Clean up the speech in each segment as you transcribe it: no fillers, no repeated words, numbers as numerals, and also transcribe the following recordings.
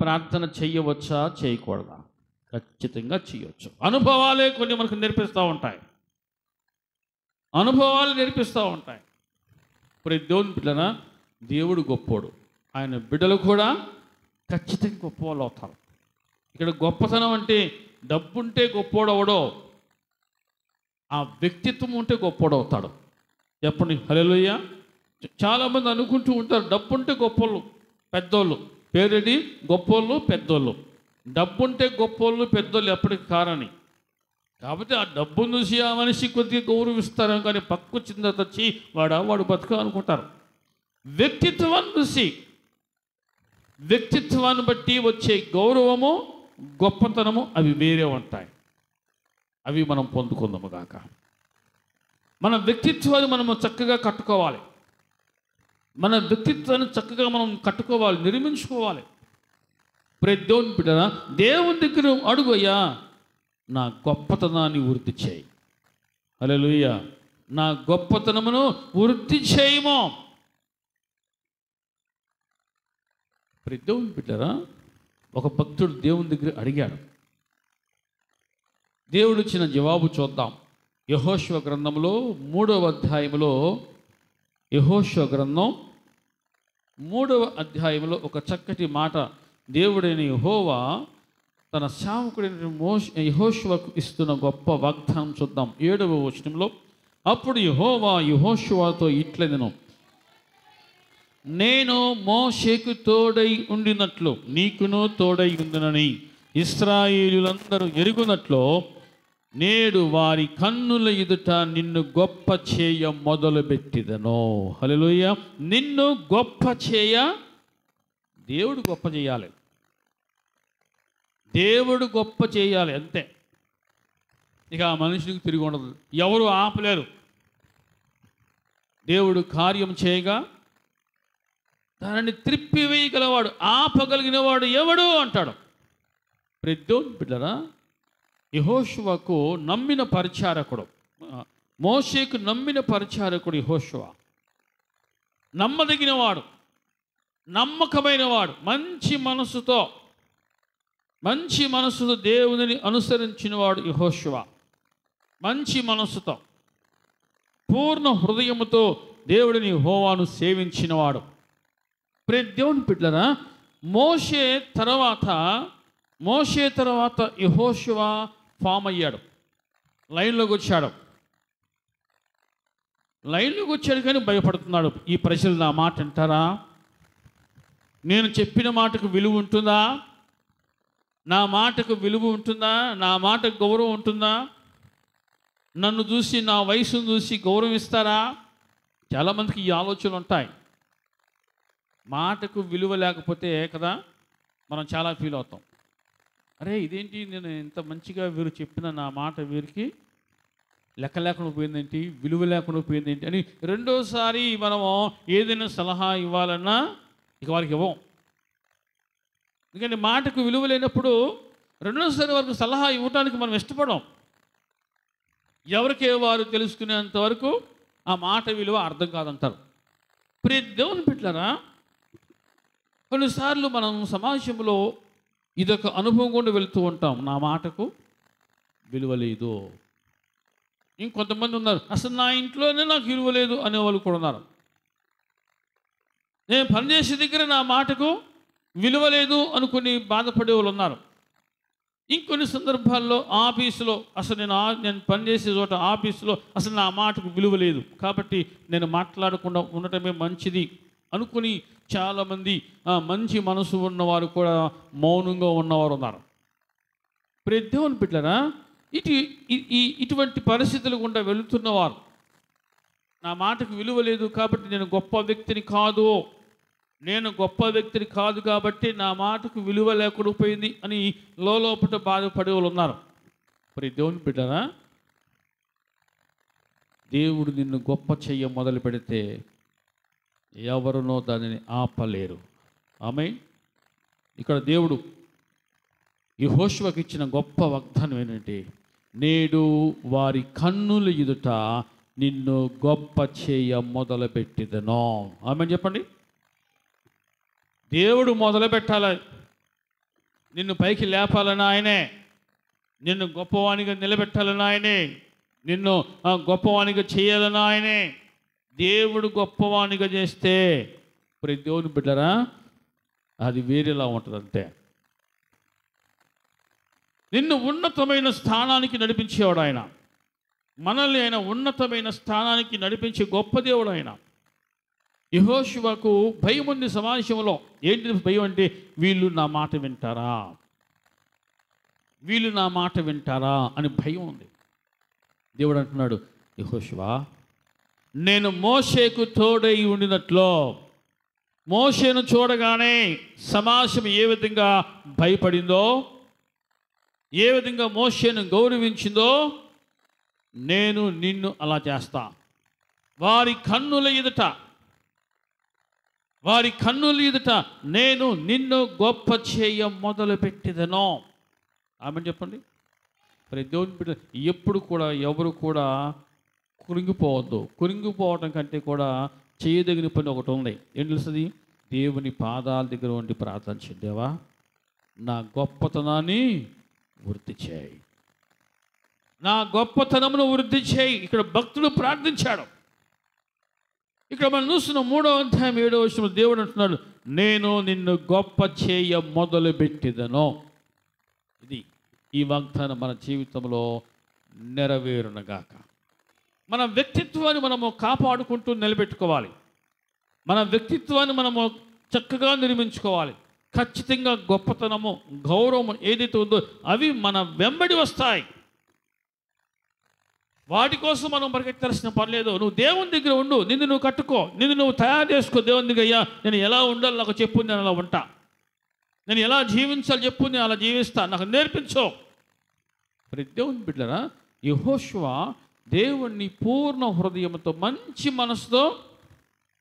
ప్రార్థన చేయవచ్చా, చేయకూడదా? ఖచ్చితంగా చేయవచ్చు. అనుభవాలే కొన్ని మనకు నేర్పిస్తూ ఉంటాయి. అనుభవాలు నేర్పిస్తూ ఉంటాయి. ఇప్పుడు దేవుని బిడ్డనా, దేవుడు గొప్పోడు, ఆయన బిడ్డలు కూడా ఖచ్చితంగా గొప్పవాళ్ళు అవుతారు. ఇక్కడ గొప్పతనం అంటే డబ్బుంటే గొప్పోడు అవడో, ఆ వ్యక్తిత్వం ఉంటే గొప్పోడు అవుతాడు. చెప్పండి హల్లెలూయా. చాలామంది అనుకుంటూ ఉంటారు డబ్బుంటే గొప్పోళ్ళు పెద్దోళ్ళు, పేరెడి గొప్పోళ్ళు పెద్దోళ్ళు. డబ్బుంటే గొప్పోళ్ళు పెద్దోళ్ళు ఎప్పటికి కారని. కాబట్టి ఆ డబ్బును చూసి ఆ మనిషి కొద్దిగా గౌరవిస్తారు, కానీ పక్కు చింద తెచ్చి వాడు బతుక అనుకుంటారు. వ్యక్తిత్వాన్ని చూసి, వ్యక్తిత్వాన్ని బట్టి వచ్చే గౌరవము, గొప్పతనము అవి వేరే ఉంటాయి. అవి మనం పొందుకుందాము గాక. మన వ్యక్తిత్వాన్ని మనము చక్కగా కట్టుకోవాలి. మన వ్యక్తిత్వాన్ని చక్కగా మనం కట్టుకోవాలి, నిర్మించుకోవాలి. ప్రతి దేవుని బిడ్డనా, దేవుని దగ్గర అడుగయ్యా, నా గొప్పతనాన్ని వృద్ధి చేయి. హల్లెలూయా. నా గొప్పతనమును వృద్ధి చేయము. ప్రతి దేవుని బిడ్డరా, ఒక భక్తుడు దేవుని దగ్గర అడిగాడు. దేవుడు ఇచ్చిన జవాబు చూద్దాం. యెహోషువ గ్రంథంలో 3వ అధ్యాయంలో, యెహోషువ గ్రంథం 3వ అధ్యాయంలో ఒక చక్కటి మాట దేవుడైన యెహోవా తన సేవకుడైన యెహోషువకు ఇస్తున్న గొప్ప వాగ్దానం చూద్దాం. 7వ వచనంలో, అప్పుడు యెహోవా యెహోషువతో ఇట్లనెను, నేను మోషేకు తోడై ఉండినట్లు నీకును తోడై ఉండునని ఇశ్రాయేలులందరూ ఎరుగునట్లు నేడు వారి కన్నుల ఎదుట నిన్ను గొప్ప చేయ మొదలుపెట్టిదను. హల్లెలూయా. నిన్ను గొప్ప చేయ, దేవుడు గొప్ప చేయాలి. దేవుడు గొప్ప చేయాలి అంతే. ఇక ఆ మనుషునికి తిరిగి ఉండదు, ఎవరు ఆపలేరు. దేవుడు కార్యం చేయగా దానిని త్రిప్పివేయగలవాడు, ఆపగలిగిన వాడు ఎవడు అంటాడు. ప్రతి బిడ్డరా, యెహోషువకు నమ్మిన పరిచారకుడు, మోషేకు నమ్మిన పరిచారకుడు యెహోషువ. నమ్మదగినవాడు, నమ్మకమైన వాడు, మంచి మనసుతో దేవుని అనుసరించిన వాడు యెహోషువ. మంచి మనసుతో, పూర్ణ హృదయముతో దేవుడిని యెహోవాను సేవించినవాడు. ప్రతి దేవుని బిడ్డరా, మోషే తర్వాత యెహోషువ ఫామ్ అయ్యాడు. లైన్లోకి వచ్చాడు కానీ భయపడుతున్నాడు. ఈ ప్రజలు నా మాట అంటారా? నేను చెప్పిన మాటకు విలువ ఉంటుందా? నా మాటకు విలువ ఉంటుందా? నా మాటకు గౌరవం ఉంటుందా? నన్ను చూసి, నా వయసును చూసి గౌరవిస్తారా? చాలామందికి ఈ ఆలోచనలు ఉంటాయి. మాటకు విలువ లేకపోతే కదా మనం చాలా ఫీల్ అవుతాం. అరే ఇదేంటి, నేను ఇంత మంచిగా వీరు చెప్పిన నా మాట వీరికి లెక్క లేకుండా పోయిందేంటి, విలువ లేకుండా పోయిందేంటి అని రెండోసారి మనము ఏదైనా సలహా ఇవ్వాలన్నా ఇక వారికి ఇవ్వం. ఎందుకంటే మాటకు విలువ లేనప్పుడు రెండోసారి వారికి సలహా ఇవ్వడానికి మనం ఇష్టపడం. ఎవరికే వారు తెలుసుకునేంత వరకు ఆ మాట విలువ అర్థం కాదంటారు. ప్రతి దేవుని బిడ్డలారా, కొన్నిసార్లు మనం సమాజంలో ఇదొక అనుభవం కూడా వెళుతూ ఉంటాం. నా మాటకు విలువ లేదు. ఇంకొంతమంది ఉన్నారు, అసలు నా ఇంట్లోనే నాకు విలువ లేదు అనేవాళ్ళు కూడా ఉన్నారు. నేను పనిచేసే దగ్గర నా మాటకు విలువ లేదు అనుకుని బాధపడే వాళ్ళు ఉన్నారు. ఇంకొన్ని సందర్భాల్లో ఆఫీసులో అసలు నేను పనిచేసే చోట ఆఫీసులో అసలు నా మాటకు విలువ లేదు, కాబట్టి నేను మాట్లాడకుండా ఉండటమే మంచిది అనుకుని చాలామంది మంచి మనసు ఉన్నవారు కూడా మౌనంగా ఉన్నవారు ఉన్నారు. ప్రతి దేవుని బిడ్డలారా, ఇటువంటి పరిస్థితులు గుండా వెళుతున్నవారు, నా మాటకు విలువ లేదు కాబట్టి నేను గొప్ప వ్యక్తిని కాదు కాబట్టి నా మాటకు విలువ లేకుండా పోయింది అని లోపల బాధపడే వాళ్ళు ఉన్నారు. ప్రతి దేవుని బిడ్డలారా, దేవుడు నిన్ను గొప్ప చెయ్య మొదలు పెడితే ఎవరునో దానిని ఆపలేరు. ఆమేన్. ఇక్కడ దేవుడు యెహోషువకు ఇచ్చిన గొప్ప వాగ్దానం ఏంటంటే, నేడు వారి కన్నుల ఎదుట నిన్ను గొప్ప చేయ మొదలుపెట్టిదను. ఆమేన్ చెప్పండి. దేవుడు మొదలు పెట్టాలి నిన్ను పైకి లేపాలని ఆయనే, నిన్ను గొప్పవానిగా నిలబెట్టాలని ఆయనే, నిన్ను గొప్పవానిగా చేయాలని ఆయనే. దేవుడు గొప్పవానిగా చేస్తే ప్రతి దేవుని బిడ్డరా అది వేరేలా ఉంటుంది. అంతే. నిన్ను ఉన్నతమైన స్థానానికి నడిపించేవాడు ఆయన. మనల్ని ఆయన ఉన్నతమైన స్థానానికి నడిపించే గొప్ప దేవుడు ఆయన. యెహోషువకు భయం ఉంది సమావేశంలో. ఏంటి భయం అంటే, వీళ్ళు నా మాట వింటారా, వీళ్ళు నా మాట వింటారా అని భయం ఉంది. దేవుడు అంటున్నాడు, యెహోషువా, నేను మోషేకు తోడై ఉండినట్లు, మోషేను చూడగానే సమాజం ఏ విధంగా భయపడిందో, ఏ విధంగా మోషేను గౌరవించిందో, నేను నిన్ను అలా చేస్తా. వారి కన్నుల ఎదుట నేను నిన్ను గొప్ప చేయ మొదలుపెట్టెదను. ఆమె చెప్పండి. ప్రతి దేవుని బిడ్డ ఎప్పుడు కూడా ఎవరు కూడా కురింగిపోవద్దు. కురింగిపోవటం కంటే కూడా చేయదగిన పని ఒకటి ఉంది. ఏం తెలుస్తుంది? దేవుని పాదాల దగ్గర ఉండి ప్రార్థన చేద్దావా, నా గొప్పతనాన్ని వృద్ధి చేయి, నా గొప్పతనమును వృద్ధి చేయి. ఇక్కడ భక్తుడు ప్రార్థించాడు. ఇక్కడ మనం చూస్తున్న 3వ అధ్యాయం 7వ వచనంలో దేవుడు అంటున్నాడు, నేను నిన్ను గొప్ప చేయ మొదలుపెట్టెదను. ఇది ఈ వాగ్దానం మన జీవితంలో నెరవేరునగాక. మన వ్యక్తిత్వాన్ని మనము కాపాడుకుంటూ నిలబెట్టుకోవాలి. మన వ్యక్తిత్వాన్ని మనము చక్కగా నిర్మించుకోవాలి. ఖచ్చితంగా గొప్పతనము, గౌరవం ఏదైతే ఉందో అవి మన వెంబడి వస్తాయి. వాటి కోసం మనం పరిగెత్తాల్సిన పని లేదు. నువ్వు దేవుని దగ్గర ఉండు, నిన్ను నువ్వు కట్టుకో, నిన్ను నువ్వు తయారు చేసుకో. దేవుని దగ్గర, అయ్యా నేను ఎలా ఉండాలి నాకు చెప్పు, నేను అలా ఉంటా. నేను ఎలా జీవించాలి చెప్పు, నేను అలా జీవిస్తా, నాకు నేర్పించు. ప్రతి దేవుని బిడ్డరా, యెహోషువ దేవుణ్ణి పూర్ణ హృదయంతో మంచి మనసుతో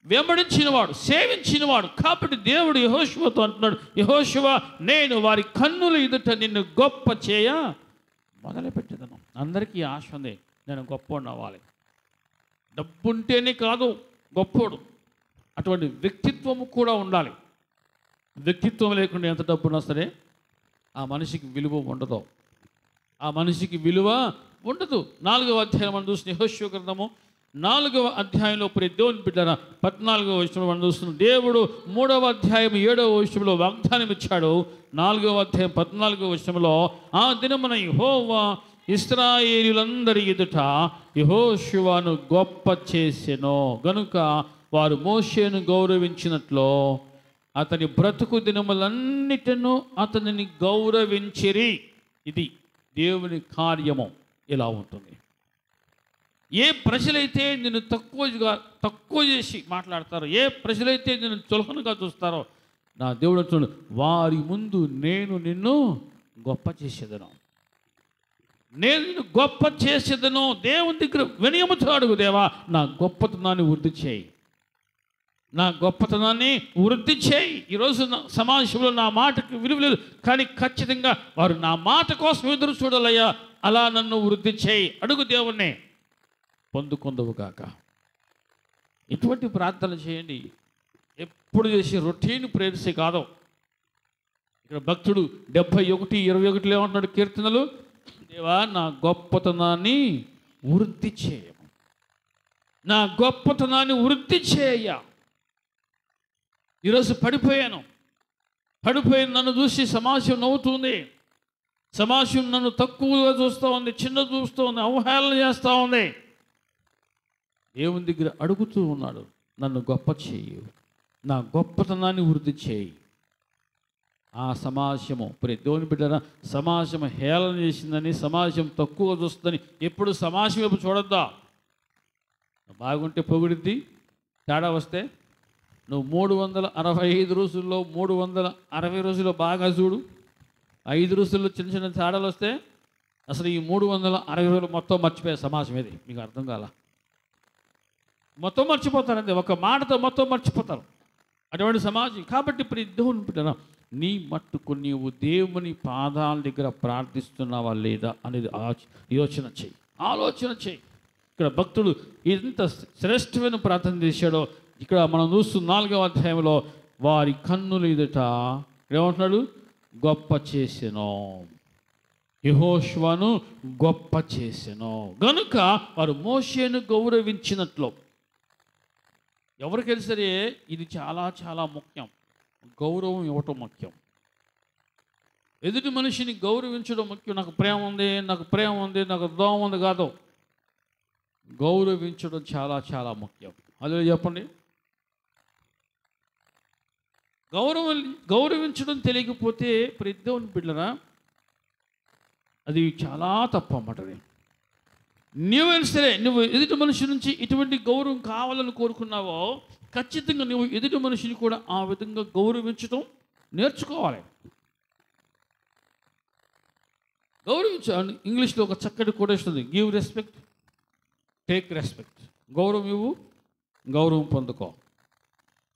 వెంబడించినవాడు, సేవించినవాడు. కాబట్టి దేవుడు యెహోషువతో అంటున్నాడు, యెహోషువ, నేను వారి కన్నుల ఎదుట నిన్ను గొప్ప చేయ మొదలుపెట్టెదను. అందరికీ ఆశ ఉంది, నేను గొప్పోడు అవ్వాలి. డబ్బుంటేనే కాదు గొప్పోడు, అటువంటి వ్యక్తిత్వము కూడా ఉండాలి. వ్యక్తిత్వం లేకుండా ఎంత డబ్బున్నా సరే ఆ మనిషికి విలువ ఉండదు, ఆ మనిషికి విలువ ఉండదు. 4వ అధ్యాయం మనం చూసిన యెహోషువ గ్రంథము 4వ అధ్యాయంలో ప్రతి దేవుని బిడ్డరా 14వ వచనంలో మనం చూస్తున్నాం. దేవుడు 3వ అధ్యాయం 7వ వచనంలో వాగ్దానం ఇచ్చాడు. 4వ అధ్యాయం 14వ వచనంలో, ఆ దినమున యెహోవా ఇశ్రాయేలీయులందరి ఎదుట యెహోషువను గొప్ప చేసెను గనుక వారు మోషేను గౌరవించినట్లు అతని బ్రతుకు దినములన్నిటిను అతనిని గౌరవించిరి. ఇది దేవుని కార్యము. ఇలా ఉంటుంది. ఏ ప్రజలైతే నిన్ను తక్కువ చేసి మాట్లాడతారో, ఏ ప్రజలైతే నిన్ను చులకనగా చూస్తారో, నా దేవుడు అంటున్నాడు, వారి ముందు నేను నిన్ను గొప్ప చేసేదను, నేను నిన్ను గొప్ప చేసేదను. దేవుని దగ్గర వినయముతో అడుగు, దేవా నా గొప్పతనాన్ని వృద్ధి చేయి, నా గొప్పతనాన్ని వృద్ధి చేయి. ఈరోజు సమాజంలో నా మాటకు విలువ లేదు, కానీ ఖచ్చితంగా వారు నా మాట కోసం ఎదురు చూడాలయ్యా, అలా నన్ను వృద్ధి చేయి. అడుగు దేవుణ్ణి, పొందుకొందువు కాక. ఇటువంటి ప్రార్థన చేయండి. ఎప్పుడు చేసి రొటీన్ ప్రేయర్సే కాదు. ఇక్కడ భక్తుడు 71:21 ఏమంటున్నాడు కీర్తనలు, దేవా నా గొప్పతనాన్ని వృద్ధి చేయము, నా గొప్పతనాన్ని వృద్ధి చేయ. ఈరోజు పడిపోయాను, నన్ను చూసి సమాజం నవ్వుతుంది, సమాజం నన్ను తక్కువగా చూస్తూ ఉంది, చిన్న చూస్తూ ఉంది, అవహేళన చేస్తూ ఉంది. దేవుని దగ్గర అడుగుతూ ఉన్నాడు, నన్ను గొప్ప చేయి, నా గొప్పతనాన్ని వృద్ధి చేయి. ఆ సమాజము దేవుని బిడ్డన సమాజం హేళన చేసిందని, సమాజం తక్కువ చూస్తుందని ఎప్పుడు సమాజం వైపు చూడొద్దా. బాగుంటే పొగిడిద్ది, తేడా వస్తే నువ్వు 365 రోజుల్లో 360 రోజుల్లో బాగా చూడు, 5 రోజుల్లో చిన్న చిన్న తేడాలు వస్తే అసలు ఈ 360 రోజులు మొత్తం మర్చిపోయే సమాజం ఏది మీకు అర్థం కాల. మొత్తం మర్చిపోతారంతే, ఒక మాటతో మొత్తం మర్చిపోతారు అటువంటి సమాజం. కాబట్టి ఇప్పుడు దేవుని బిడ్డనా, నీ మట్టుకు నీవు దేవుని పాదాల దగ్గర ప్రార్థిస్తున్నావా లేదా అనేది ఆలోచన చేయి. ఇక్కడ భక్తుడు ఎంత శ్రేష్టమైన ప్రార్థన చేశాడో ఇక్కడ మనం చూస్తున్న 4వ అధ్యాయంలో, వారి కన్నుల ఎదుట ఏమంటున్నాడు, గొప్ప చేసెను. యెహోషువను గొప్ప చేసెను గనుక వారు మోషేను గౌరవించినట్లు. ఎవరికైనా సరే ఇది చాలా చాలా ముఖ్యం. గౌరవం ఇవ్వటం ముఖ్యం. ఎదుటి మనిషిని గౌరవించడం ముఖ్యం. నాకు ప్రేమ ఉంది, నాకు ప్రేమ ఉంది, నాకు దోమ ఉంది కాదు. గౌరవించడం చాలా చాలా ముఖ్యం. అదే చెప్పండి. గౌరవించడం తెలియకపోతే దేవుని బిడ్డరా అది చాలా తప్పు అన్నమాట. నువ్వైనా సరే నువ్వు ఎదుటి మనిషి నుంచి ఇటువంటి గౌరవం కావాలని కోరుకున్నావో ఖచ్చితంగా నువ్వు ఎదుటి మనిషిని కూడా ఆ విధంగా గౌరవించడం నేర్చుకోవాలి. గౌరవించాలి. ఇంగ్లీష్లో ఒక చక్కటి కొటేషన్ ఉంది, గివ్ రెస్పెక్ట్, టేక్ రెస్పెక్ట్. గౌరవం ఇవ్వు, గౌరవం పొందుకో.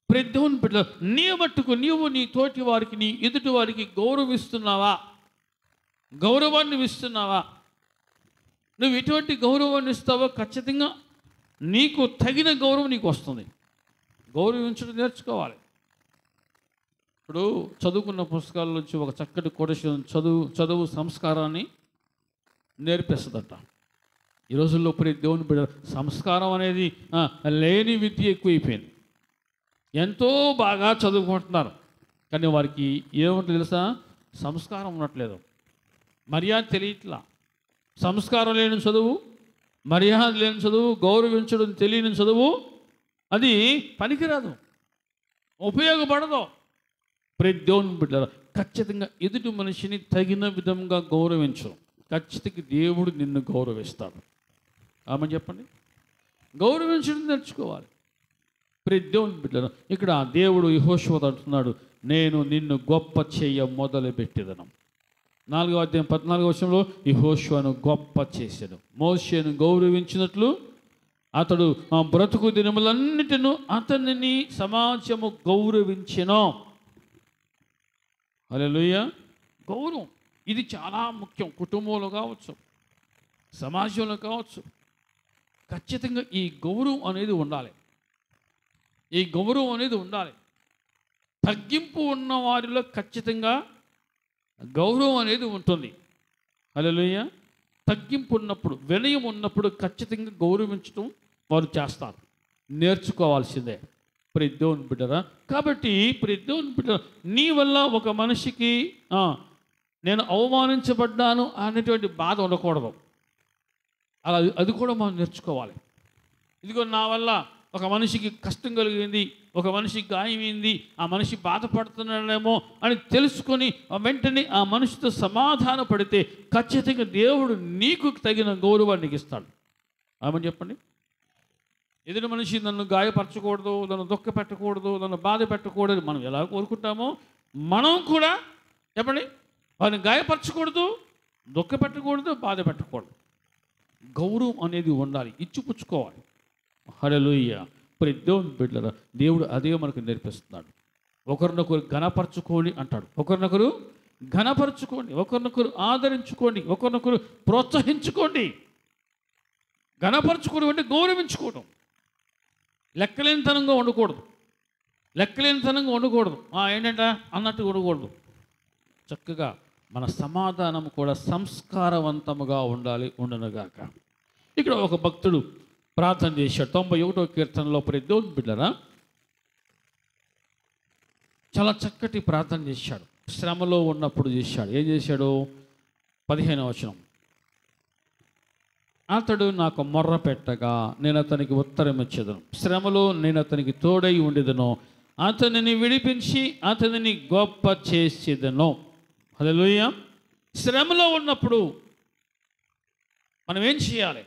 దేవుని బిడ్డ నీ మట్టుకు నీవు నీ తోటి వారికి, నీ ఎదుటి వారికి గౌరవిస్తున్నావా? గౌరవాన్ని ఇస్తున్నావా? నువ్వు ఎటువంటి గౌరవాన్ని ఇస్తావో ఖచ్చితంగా నీకు తగిన గౌరవం నీకు వస్తుంది. గౌరవించడం నేర్చుకోవాలి. ఇప్పుడు చదువుకున్న పుస్తకాల నుంచి ఒక చక్కటి కొటేషన్ చదువు సంస్కారాన్ని నేర్పిస్తుందట. ఈ రోజుల్లో దేవుని బిడ్డ సంస్కారం అనేది లేని విద్య ఎక్కువైపోయింది. ఎంతో బాగా చదువుకుంటున్నారు కానీ వారికి ఏమంటే తెలుసా, సంస్కారం ఉండట్లేదు, మర్యాద తెలియట్లా. సంస్కారం లేని చదువు, మర్యాద లేని చదువు, గౌరవించడం తెలియని చదువు అది పనికిరాదు, ఉపయోగపడదు. దేవుని బిడ్డలారా ఖచ్చితంగా ఎదుటి మనిషిని తగిన విధంగా గౌరవించు. ఖచ్చితంగా దేవుడు నిన్ను గౌరవిస్తాడు. ఆమె చెప్పండి. గౌరవించడం నేర్చుకోవాలి. దేవుని బిడ్డలారా ఇక్కడ దేవుడు యెహోషువతో అంటున్నాడు, నేను నిన్ను గొప్ప చెయ్య మొదలుపెట్టెదను. 4వ అధ్యాయం 14వ వచనంలో యెహోషువను గొప్ప చేశాడు. మోషేను గౌరవించినట్లు అతడు ఆ బ్రతుకు దినములన్నిటిను అతనిని సమాజము గౌరవించెను. హల్లెలూయా. గౌరవం ఇది చాలా ముఖ్యం. కుటుంబంలో కావచ్చు, సమాజంలో కావచ్చు, ఖచ్చితంగా ఈ గౌరవం అనేది ఉండాలి. ఈ గౌరవం అనేది ఉండాలి. తగ్గింపు ఉన్న వారిలో ఖచ్చితంగా గౌరవం అనేది ఉంటుంది. హల్లెలూయా. తగ్గింపు ఉన్నప్పుడు, వినయం ఉన్నప్పుడు ఖచ్చితంగా గౌరవించడం వారు చేస్తారు. నేర్చుకోవాల్సిందే దేవుని బిడ్డరా. కాబట్టి దేవుని బిడ్డ నీ వల్ల ఒక మనిషికి నేను అవమానించబడ్డాను అనేటువంటి బాధ ఉండకూడదు. అది కూడా మనం నేర్చుకోవాలి. ఇదిగో నా వల్ల ఒక మనిషికి కష్టం కలిగింది, ఒక మనిషికి గాయమైంది, ఆ మనిషి బాధపడుతున్నాడేమో అని తెలుసుకొని వెంటనే ఆ మనిషితో సమాధాన పడితే ఖచ్చితంగా దేవుడు నీకు తగిన గౌరవాన్ని ఇస్తాడు. ఆమె చెప్పండి. ఎదుటి మనిషి నన్ను గాయపరచకూడదు, నన్ను దుఃఖ పెట్టకూడదు, నన్ను బాధ పెట్టకూడదు మనం ఎలా కోరుకుంటామో మనం కూడా చెప్పండి వారిని గాయపరచకూడదు, దుఃఖ పెట్టకూడదు, బాధ పెట్టకూడదు. గౌరవం అనేది ఉండాలి, ఇచ్చిపుచ్చుకోవాలి. హల్లెలూయా. దేవుని బిడ్డలారా దేవుడు అదే మనకు నేర్పిస్తున్నాడు. ఒకరినొకరు ఘనపరచుకోండి అంటాడు. ఒకరినొకరు ఘనపరచుకోండి, ఒకరినొకరు ఆదరించుకోండి, ఒకరినొకరు ప్రోత్సహించుకోండి. ఘనపరచుకోవడం అంటే గౌరవించుకోవడం. లెక్కలేనితనంగా ఉండకూడదు, లెక్కలేనితనంగా ఉండకూడదు. ఏంటంట అన్నట్టు ఉండకూడదు. చక్కగా మన సమాధానం కూడా సంస్కారవంతముగా ఉండాలి, ఉండనుగాక. ఇక్కడ ఒక భక్తుడు ప్రార్థన చేశాడు. 91వ కీర్తనలో దేవుని బిడ్డలారా చాలా చక్కటి ప్రార్థన చేశాడు. శ్రమలో ఉన్నప్పుడు చేశాడు. ఏం చేశాడు? 15వ వచనం, అతడు నాకు మొర్ర పెట్టగా నేను అతనికి ఉత్తరం ఇచ్చేదను, శ్రమలో నేను అతనికి తోడై ఉండేదను, అతనిని విడిపించి అతనిని గొప్ప చేసేదను. హల్లెలూయా. శ్రమలో ఉన్నప్పుడు మనం ఏం చేయాలి?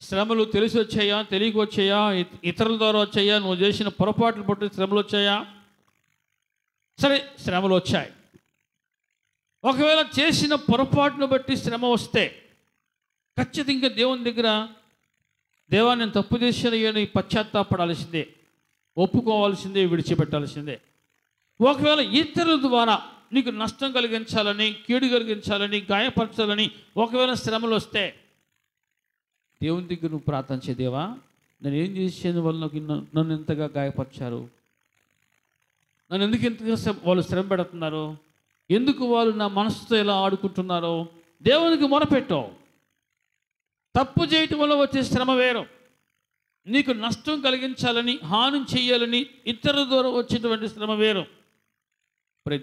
శ్రమలు తెలిసి వచ్చాయా, తెలియక వచ్చాయా, ఇతరుల ద్వారా వచ్చాయా, నువ్వు చేసిన పొరపాట్లు బట్టి శ్రమలు వచ్చాయా? సరే, శ్రమలు వచ్చాయి. ఒకవేళ చేసిన పొరపాటును బట్టి శ్రమ వస్తే ఖచ్చితంగా దేవుని దగ్గర దేవా నేను తప్పు చేశానని పశ్చాత్తాపడాల్సిందే, ఒప్పుకోవాల్సిందే, విడిచిపెట్టాల్సిందే. ఒకవేళ ఇతరుల ద్వారా నీకు నష్టం కలిగించాలని, కీడు కలిగించాలని, గాయపరచాలని ఒకవేళ శ్రమలు వస్తే దేవుని దగ్గర నువ్వు ప్రార్థన చేయి. దేవా నేను ఏం చేసేందు వల్ల నన్ను ఎంతగా గాయపరిచారు, నన్ను ఎందుకు ఎంతగా వాళ్ళు శ్రమ పెడుతున్నారు, ఎందుకు వాళ్ళు నా మనసుతో ఎలా ఆడుకుంటున్నారో దేవునికి మొరపెట్టావు. తప్పు చేయటం వల్ల వచ్చే శ్రమ వేరు. నీకు నష్టం కలిగించాలని, హాని చేయాలని ఇతరుల ద్వారా వచ్చేటువంటి శ్రమ వేరు.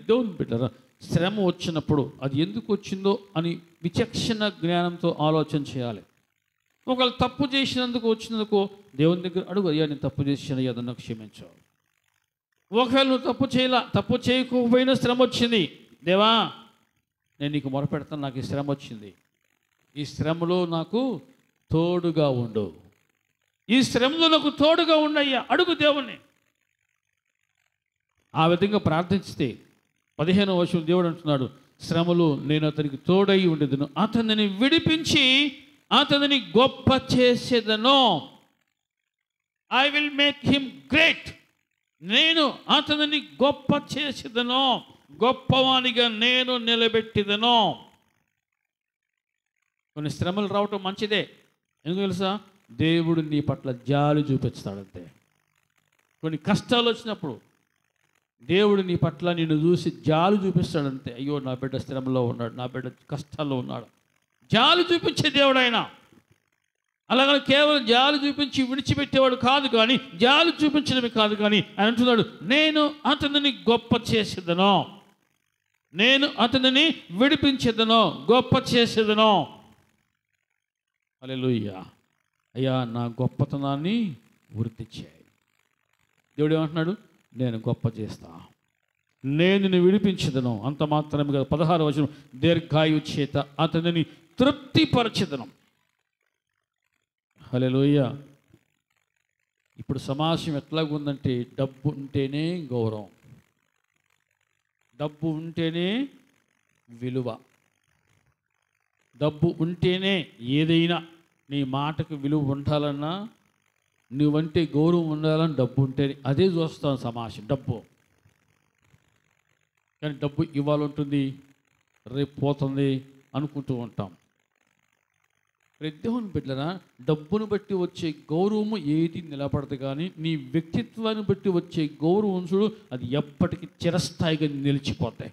దేవుని బిడ్డరా, శ్రమ వచ్చినప్పుడు అది ఎందుకు వచ్చిందో అని విచక్షణ జ్ఞానంతో ఆలోచన చేయాలి. ఒకవేళ తప్పు చేసినందుకు వచ్చినందుకు దేవుని దగ్గర అడుగు, అయ్యా నేను తప్పు చేసిన ఏదన్నా క్షమించు. ఒకవేళ నువ్వు తప్పు చేయకపోయినా శ్రమ వచ్చింది, దేవా నేను నీకు మొరపెడతాను, నాకు ఈ శ్రమ వచ్చింది, ఈ శ్రమలో నాకు తోడుగా ఉండు, ఈ శ్రమలో నాకు తోడుగా ఉండయ్యా అడుగు దేవుణ్ణి. ఆ విధంగా ప్రార్థించితే 15వ వచనం దేవుడు అంటున్నాడు, శ్రమలు నేను అతనికి తోడై ఉండేదను, అతనిని విడిపించి అతనిని గొప్ప చేసేదను. I will make him great. నేను అతనిని గొప్ప చేసేదను, గొప్పవానిగా నేను నిలబెట్టేదను. కొన్ని శ్రమలు రావటం మంచిదే. ఎందుకు తెలుసా? దేవుడు నీ పట్ల జాలి చూపిస్తాడంతే. కొన్ని కష్టాలు వచ్చినప్పుడు దేవుడు నీ పట్ల నిన్ను చూసి జాలి చూపిస్తాడంతే. అయ్యో నా బిడ్డ శ్రమలో ఉన్నాడు, నా బిడ్డ కష్టాల్లో ఉన్నాడు, జాలి చూపించే దేవుడు ఆయన. అలాగని కేవలం జాలి చూపించి విడిచిపెట్టేవాడు కాదు, కానీ జాలి చూపించడమే కాదు, కానీ ఆయన అంటున్నాడు, నేను అతనిని గొప్ప చేసేదను, నేను అతనిని విడిపించేదను, గొప్ప చేసేదను. హల్లెలూయా. అయ్యా నా గొప్పతనాన్ని వృద్ధి చేయి. దేవుడు ఏమంటున్నాడు? నేను గొప్ప చేస్తా, నేను నిన్ను విడిపించదను. అంత మాత్రమే కదా, 16వ వచనం, దీర్ఘాయు చేత అతనిని తృప్తిపరచెదను. హల్లెలూయా. ఇప్పుడు సమాజం ఎట్లాగుందంటే డబ్బు ఉంటేనే గౌరవం, డబ్బు ఉంటేనే విలువ, డబ్బు ఉంటేనే ఏదైనా. నీ మాటకు విలువ ఉండాలన్నా, నువ్వంటే గౌరవం ఉండాలని డబ్బు ఉంటేనే. అదే చూస్తాను సమాజం, డబ్బు. కానీ డబ్బు ఇవాళ ఉంటుంది, రేపు పోతుంది అనుకుంటూ ఉంటాం. దేవుని బిడ్డలారా, డబ్బును బట్టి వచ్చే గౌరవము ఏది నిలబడదు, కానీ నీ వ్యక్తిత్వాన్ని బట్టి వచ్చే గౌరవం చూడు, అది ఎప్పటికీ చిరస్థాయిగా నిలిచిపోతాయి.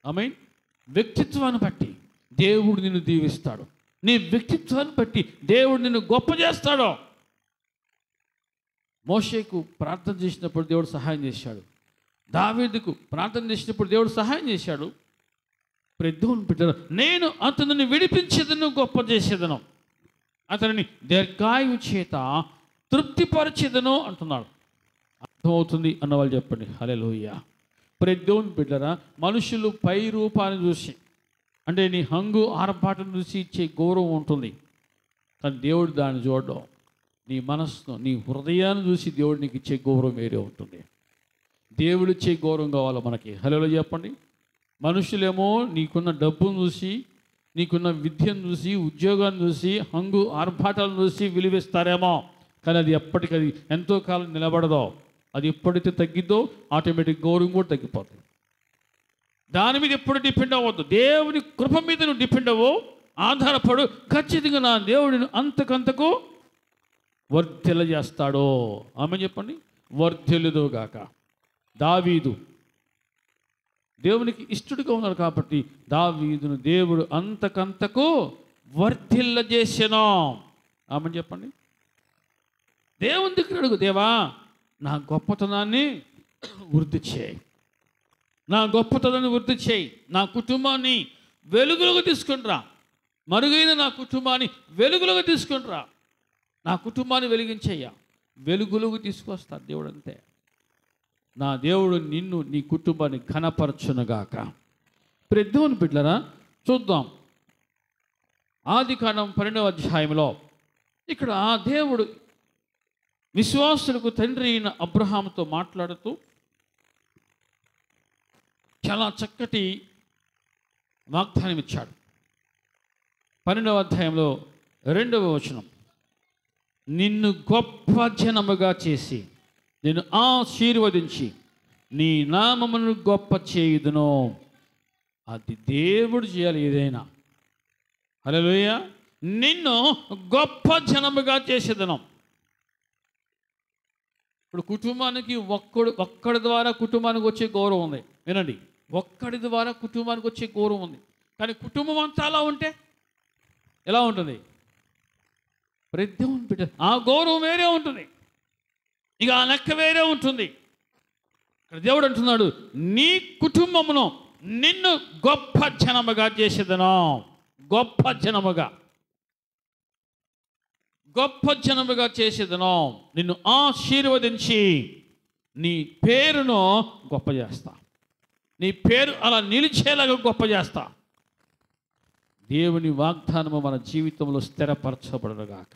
ఆమేన్. వ్యక్తిత్వాన్ని బట్టి దేవుడు నిన్ను దీవిస్తాడు, నీ వ్యక్తిత్వాన్ని బట్టి దేవుడు నిన్ను గొప్ప చేస్తాడు. మోషేకు ప్రార్థన చేసినప్పుడు దేవుడు సహాయం చేశాడు, దావీదుకు ప్రార్థన చేసినప్పుడు దేవుడు సహాయం చేశాడు. దేవుని బిడ్డలారా, నేను అతనిని విడిపించేదను, గొప్ప చేసేదను, అతనిని దీర్ఘాయువు చేత తృప్తిపరిచేదను అంటున్నాడు. అర్థమవుతుంది అన్నవాళ్ళు చెప్పండి హల్లెలూయా. దేవుని బిడ్డలారా, మనుషులు పై రూపాన్ని చూసి, అంటే నీ హంగు ఆర్భాటం చూసి ఇచ్చే గౌరవం ఉంటుంది, కానీ దేవుడు దాన్ని చూడడం. నీ మనస్సును, నీ హృదయాన్ని చూసి దేవుడు నీకు ఇచ్చే గౌరవం వేరే ఉంటుంది. దేవుడు ఇచ్చే గౌరవం కావాలి మనకి. హల్లెలూయా చెప్పండి. మనుషులేమో నీకున్న డబ్బును చూసి, నీకున్న విద్యను చూసి, ఉద్యోగాన్ని చూసి, హంగు ఆర్భాటాలను చూసి విలువిస్తారేమో, కానీ అది ఎప్పటికది ఎంతో కాలం నిలబడదో. అది ఎప్పుడైతే తగ్గిద్దో ఆటోమేటిక్ గౌరవం కూడా తగ్గిపోతుంది. దాని మీద ఎప్పుడు డిపెండ్ అవ్వద్దు, దేవుని కృప మీద నువ్వు డిపెండ్ అవ్వు, ఆధారపడు. ఖచ్చితంగా నా దేవుడిని అంతకంతకు వర్ధిల్ల చేస్తాడో. ఆమె చెప్పండి, వర్ధిల్లుదుగాక. దావీదు దేవునికి ఇష్టడుగా ఉన్నాడు కాబట్టి దావీదును దేవుడు అంతకంతకు వర్ధిల్ల చేసెను. ఆమె చెప్పండి. దేవుని దగ్గర అడుగు, దేవా నా గొప్పతనాన్ని వృద్ధి చేయి, నా గొప్పతనాన్ని వృద్ధి చేయి, నా కుటుంబాన్ని వెలుగులోకి తీసుకుంటురా, మరుగైన నా కుటుంబాన్ని వెలుగులోకి తీసుకుంటురా, నా కుటుంబాన్ని వెలిగించేయ్యా. వెలుగులోకి తీసుకొస్తా దేవుడు అంతే. నా దేవుడు నిన్ను, నీ కుటుంబాన్ని ఘనపరచునుగాక. దేవుని బిడ్డలారా, చూద్దాం ఆదికాండం 12వ అధ్యాయంలో ఇక్కడ దేవుడు విశ్వాసులకు తండ్రి అయిన అబ్రహాముతో మాట్లాడుతూ చాలా చక్కటి వాగ్దానం ఇచ్చాడు. 12వ అధ్యాయంలో 2వ వచనం, నిన్ను గొప్ప జనముగా చేసి నేను ఆశీర్వదించి నీ నామమును గొప్ప చేయుదును. అది దేవుడు చేయాలి ఏదైనా. హల్లెలూయా. నిన్ను గొప్ప జనముగా చేసేదను. ఇప్పుడు కుటుంబానికి ఒక్కడి ద్వారా కుటుంబానికి వచ్చే గౌరవం ఉంది. వినండి, ఒక్కడి ద్వారా కుటుంబానికి వచ్చే గౌరవం ఉంది. కానీ కుటుంబం అంతా అలా ఉంటే ఎలా ఉంటుంది? ప్రతి దేవుని బిడ్డ ఆ గౌరవం వేరే ఉంటుంది, ఇక ఆ లెక్క వేరే ఉంటుంది. ఇక్కడ దేవుడు అంటున్నాడు, నీ కుటుంబమును నిన్ను గొప్ప జనముగా చేసేదను. గొప్ప జనముగా, గొప్ప జనముగా చేసేదను. నిన్ను ఆశీర్వదించి నీ పేరును గొప్ప చేస్తా. నీ పేరు అలా నిలిచేలాగా గొప్ప చేస్తా. దేవుని వాగ్దానము మన జీవితంలో స్థిరపరచబడుగాక.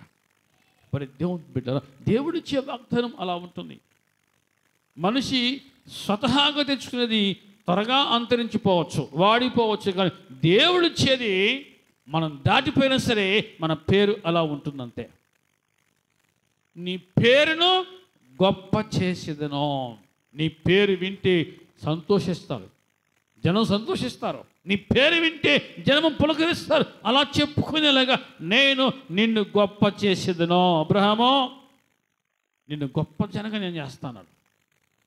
మరి దేవుని బిడ్డలారా, దేవుడిచ్చే వాగ్దానం అలా ఉంటుంది. మనిషి స్వతహాగా తెచ్చుకునేది త్వరగా అంతరించిపోవచ్చు, వాడిపోవచ్చు. కానీ దేవుడిచ్చేది మనం దాటిపోయినా సరే మన పేరు అలా ఉంటుందంతే. నీ పేరును గొప్ప చేసేదను. నీ పేరు వింటే సంతోషిస్తారు, జనం సంతోషిస్తారు. నీ పేరు వింటే జనము పులకరిస్తారు. అలా చెప్పుకునేలాగా నేను నిన్ను గొప్ప చేసేదను. అబ్రహాము, నిన్ను గొప్ప జనంగా నేను చేస్తాను.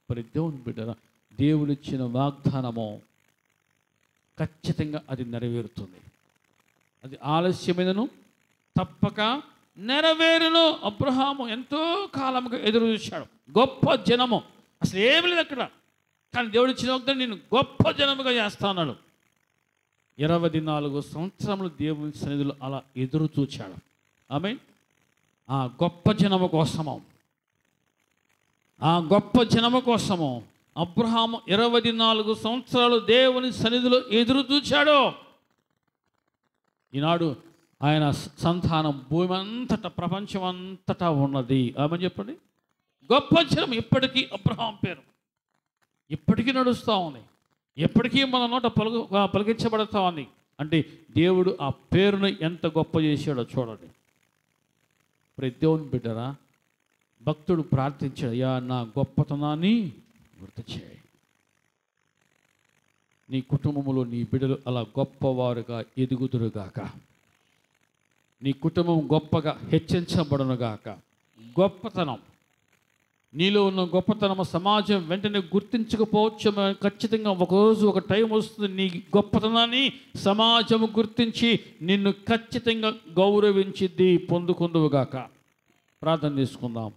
మరి దేవుని బిడ్డరా, దేవుడిచ్చిన వాగ్దానము ఖచ్చితంగా అది నెరవేరుతుంది. అది ఆలస్యమైనను తప్పక నెరవేరును. అబ్రహాము ఎంతో కాలంగా ఎదురు చూశాడు. గొప్ప జనము, అసలు ఏమి లేదు అక్కడ. కానీ దేవుడు ఇచ్చిన వాగ్దానం, నేను గొప్ప జనముగా చేస్తాను. 24 సంవత్సరములు దేవుని సన్నిధిలో అలా ఎదురు చూచాడు. ఆమేన్. ఆ గొప్ప జనము కోసము, ఆ గొప్ప జనము కోసము అబ్రహాము 24 సంవత్సరాలు దేవుని సన్నిధిలో ఎదురు చూచాడు. ఈనాడు ఆయన సంతానం భూమి అంతటా, ప్రపంచం అంతటా ఉన్నది. ఆమేన్ చెప్పండి. గొప్ప జనం ఇప్పటికీ అబ్రహాం పేరు ఇప్పటికీ నడుస్తూ ఉంది, ఎప్పటికీ మన నోట పలికించబడతా ఉంది. అంటే దేవుడు ఆ పేరును ఎంత గొప్ప చేశాడో చూడండి. ప్రతి దేవుని బిడ్డరా, భక్తుడు ప్రార్థించాడు, అయ్యా నా గొప్పతనాన్ని గుర్తు చేయి. నీ కుటుంబంలో నీ బిడ్డలు అలా గొప్పవారుగా ఎదుగుదురుగాక. నీ కుటుంబం గొప్పగా హెచ్చించబడునుగాక. గొప్పతనం, నీలో ఉన్న గొప్పతనం సమాజం వెంటనే గుర్తించకపోవచ్చు. ఖచ్చితంగా ఒకరోజు ఒక టైం వస్తుంది, నీ గొప్పతనాన్ని సమాజం గుర్తించి నిన్ను ఖచ్చితంగా గౌరవించిద్ది, పొందుకుందువుగాక. ప్రార్థన చేసుకుందాం.